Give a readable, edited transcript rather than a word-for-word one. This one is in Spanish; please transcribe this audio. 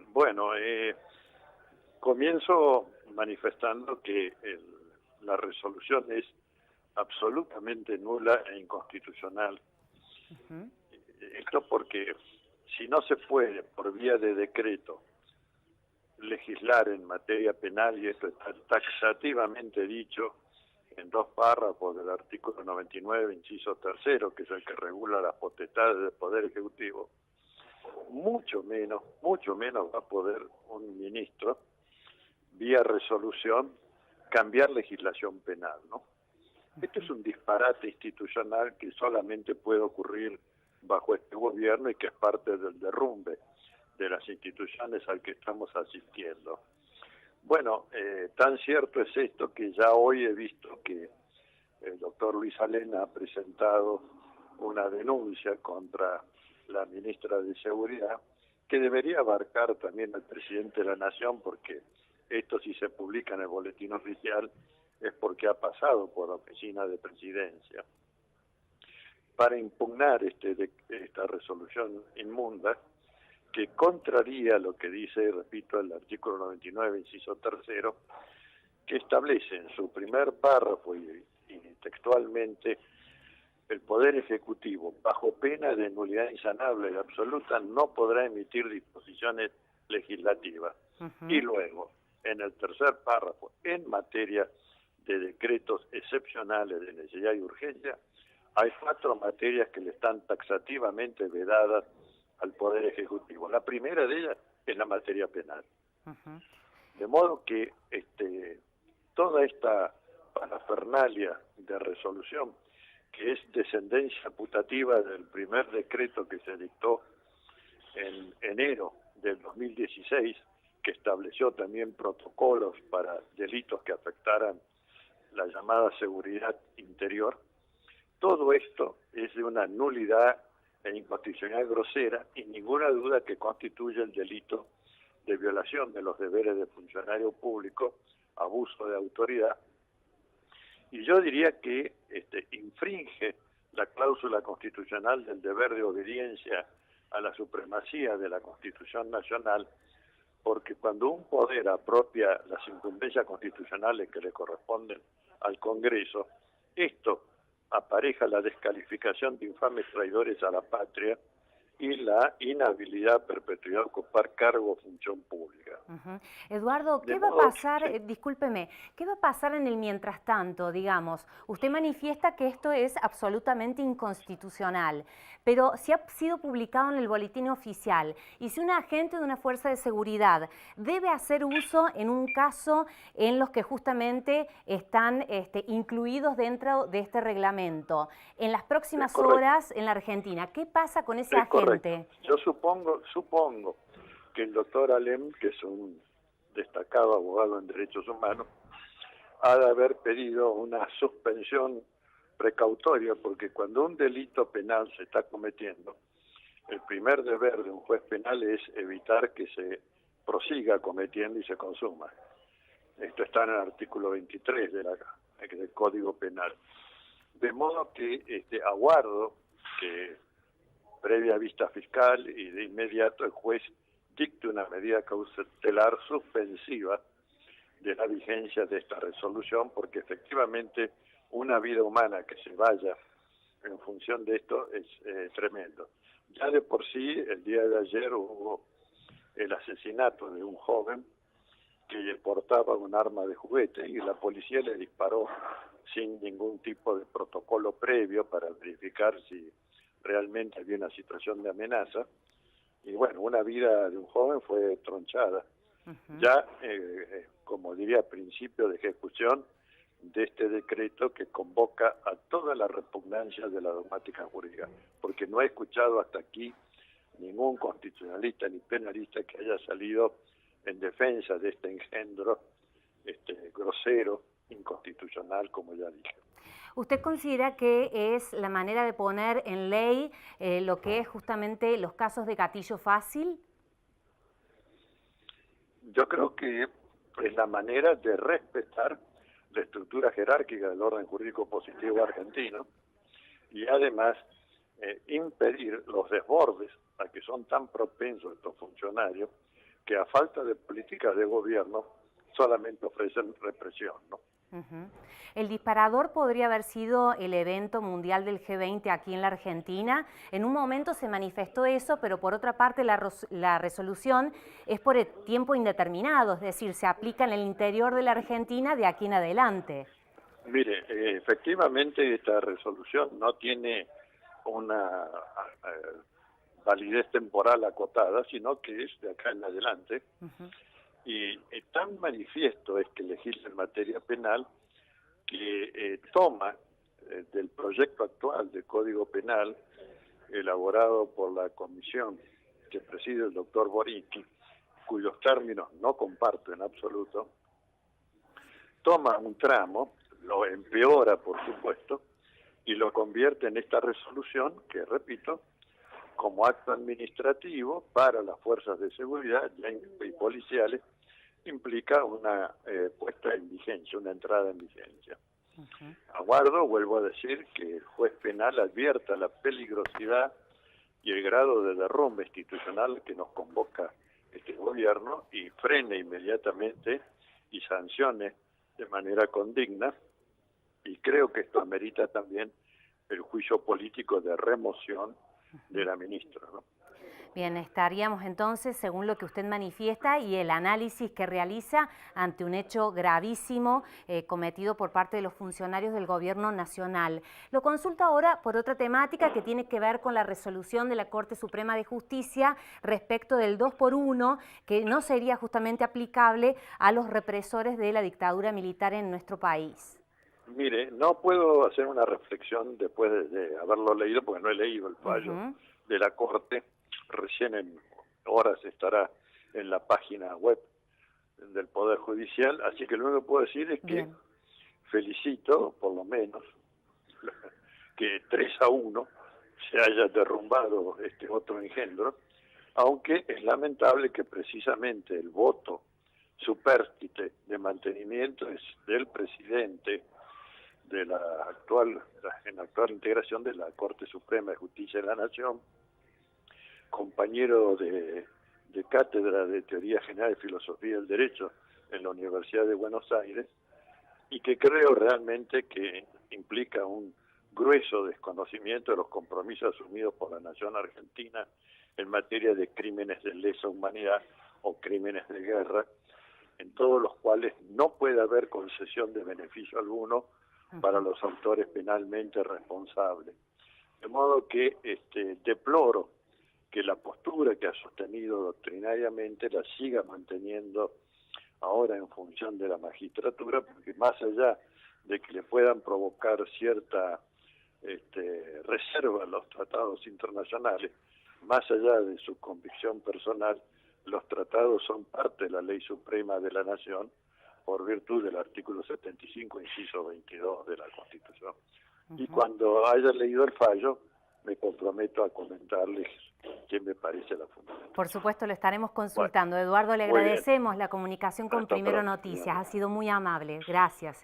Bueno, comienzo manifestando que la resolución es absolutamente nula e inconstitucional. Ujú. Esto porque si no se puede, por vía de decreto, legislar en materia penal, y esto está taxativamente dicho en dos párrafos del artículo 99, inciso tercero, que es el que regula las potestades del Poder Ejecutivo, mucho menos va a poder un ministro, vía resolución, cambiar legislación penal, ¿no? Esto es un disparate institucional que solamente puede ocurrir bajo este gobierno y que es parte del derrumbe de las instituciones al que estamos asistiendo. Bueno, tan cierto es esto que ya hoy he visto que el doctor Luis Alena ha presentado una denuncia contra la ministra de Seguridad, que debería abarcar también al presidente de la Nación, porque esto, si se publica en el boletín oficial, es porque ha pasado por la oficina de presidencia, para impugnar esta resolución inmunda que contraría lo que dice, repito, el artículo 99, inciso tercero, que establece en su primer párrafo y textualmente: el Poder Ejecutivo, bajo pena de nulidad insanable y absoluta, no podrá emitir disposiciones legislativas. Y Ujú. luego, en el tercer párrafo, en materia de decretos excepcionales de necesidad y urgencia, hay 4 materias que le están taxativamente vedadas al Poder Ejecutivo. La primera de ellas es la materia penal. Ujú. De modo que toda esta parafernalia de resolución, que es descendencia putativa del primer decreto que se dictó en enero del 2016, que estableció también protocolos para delitos que afectaran la llamada seguridad interior, todo esto es de una nulidad e inconstitucionalidad grosera, y ninguna duda que constituye el delito de violación de los deberes de funcionario público, abuso de autoridad. Y yo diría que infringe la cláusula constitucional del deber de obediencia a la supremacía de la Constitución Nacional, porque cuando un poder apropia las incumbencias constitucionales que le corresponden al Congreso, esto apareja la descalificación de infames traidores a la patria y la inhabilidad, perpetuidad de ocupar cargo o función pública. Ujú. Eduardo, De ¿qué va a modo, pasar? sí, Discúlpeme, ¿qué va a pasar en el mientras tanto, digamos? Usted manifiesta que esto es absolutamente inconstitucional, pero si ha sido publicado en el boletín oficial y si un agente de una fuerza de seguridad debe hacer uso en un caso en los que justamente están incluidos dentro de este reglamento, en las es próximas correcto, horas en la Argentina, ¿qué pasa con ese es correcto. agente? Yo supongo que el doctor Alem, que es un destacado abogado en derechos humanos, ha de haber pedido una suspensión precautoria, porque cuando un delito penal se está cometiendo, el primer deber de un juez penal es evitar que se prosiga cometiendo y se consuma. Esto está en el artículo 23 del Código Penal. De modo que aguardo que, previa vista fiscal y de inmediato, el juez dicte una medida cautelar suspensiva de la vigencia de esta resolución, porque efectivamente una vida humana que se vaya en función de esto es tremendo. Ya de por sí, el día de ayer hubo el asesinato de un joven que portaba un arma de juguete y la policía le disparó sin ningún tipo de protocolo previo para verificar si realmente había una situación de amenaza. Y bueno, una vida de un joven fue tronchada. Ujú. Ya, como diría, principio de ejecución de este decreto que convoca a toda la repugnancia de la dogmática jurídica, porque no he escuchado hasta aquí ningún constitucionalista ni penalista que haya salido en defensa de este engendro grosero, inconstitucional, como ya dije. ¿Usted considera que es la manera de poner en ley lo que es justamente los casos de gatillo fácil? Yo creo que es la manera de respetar la estructura jerárquica del orden jurídico positivo argentino, y además impedir los desbordes a que son tan propensos estos funcionarios, que a falta de políticas de gobierno solamente ofrecen represión, ¿no? El disparador podría haber sido el evento mundial del G20 aquí en la Argentina. En un momento se manifestó eso, pero por otra parte la resolución es por el tiempo indeterminado, es decir, se aplica en el interior de la Argentina de aquí en adelante. Mire, efectivamente esta resolución no tiene una validez temporal acotada, sino que es de acá en adelante. Y tan manifiesto es que legisla en materia penal que toma del proyecto actual de Código Penal elaborado por la comisión que preside el doctor Borichi, cuyos términos no comparto en absoluto, toma un tramo, lo empeora por supuesto, y lo convierte en esta resolución que, repito, como acto administrativo para las fuerzas de seguridad y policiales, implica una puesta en vigencia, una entrada en vigencia. Aguardo, vuelvo a decir, que el juez penal advierta la peligrosidad y el grado de derrumbe institucional que nos convoca este gobierno y frene inmediatamente y sancione de manera condigna, y creo que esto amerita también el juicio político de remoción de la ministra, ¿no? Bien, estaríamos entonces, según lo que usted manifiesta y el análisis que realiza, ante un hecho gravísimo cometido por parte de los funcionarios del Gobierno Nacional. Lo consulto ahora por otra temática que tiene que ver con la resolución de la Corte Suprema de Justicia respecto del 2x1, que no sería justamente aplicable a los represores de la dictadura militar en nuestro país. Mire, no puedo hacer una reflexión después de haberlo leído, porque no he leído el fallo de la Corte. Recién en horas estará en la página web del Poder Judicial, así que lo único que puedo decir es que felicito, por lo menos, que 3-1 se haya derrumbado este otro engendro, aunque es lamentable que precisamente el voto supérstite de mantenimiento es del presidente de la actual integración de la Corte Suprema de Justicia de la Nación, compañero de cátedra de Teoría General de Filosofía del Derecho en la Universidad de Buenos Aires, y que creo realmente que implica un grueso desconocimiento de los compromisos asumidos por la nación argentina en materia de crímenes de lesa humanidad o crímenes de guerra, en todos los cuales no puede haber concesión de beneficio alguno para los autores penalmente responsables. De modo que deploro que la postura que ha sostenido doctrinariamente la siga manteniendo ahora en función de la magistratura, porque más allá de que le puedan provocar cierta reserva a los tratados internacionales, más allá de su convicción personal, los tratados son parte de la ley suprema de la nación por virtud del artículo 75, inciso 22 de la Constitución. Y cuando haya leído el fallo, me comprometo a comentarles qué me parece la fundamental. Por supuesto, lo estaremos consultando. Bueno, Eduardo, le agradecemos la comunicación con Primero Noticias. Ha sido muy amable. Gracias.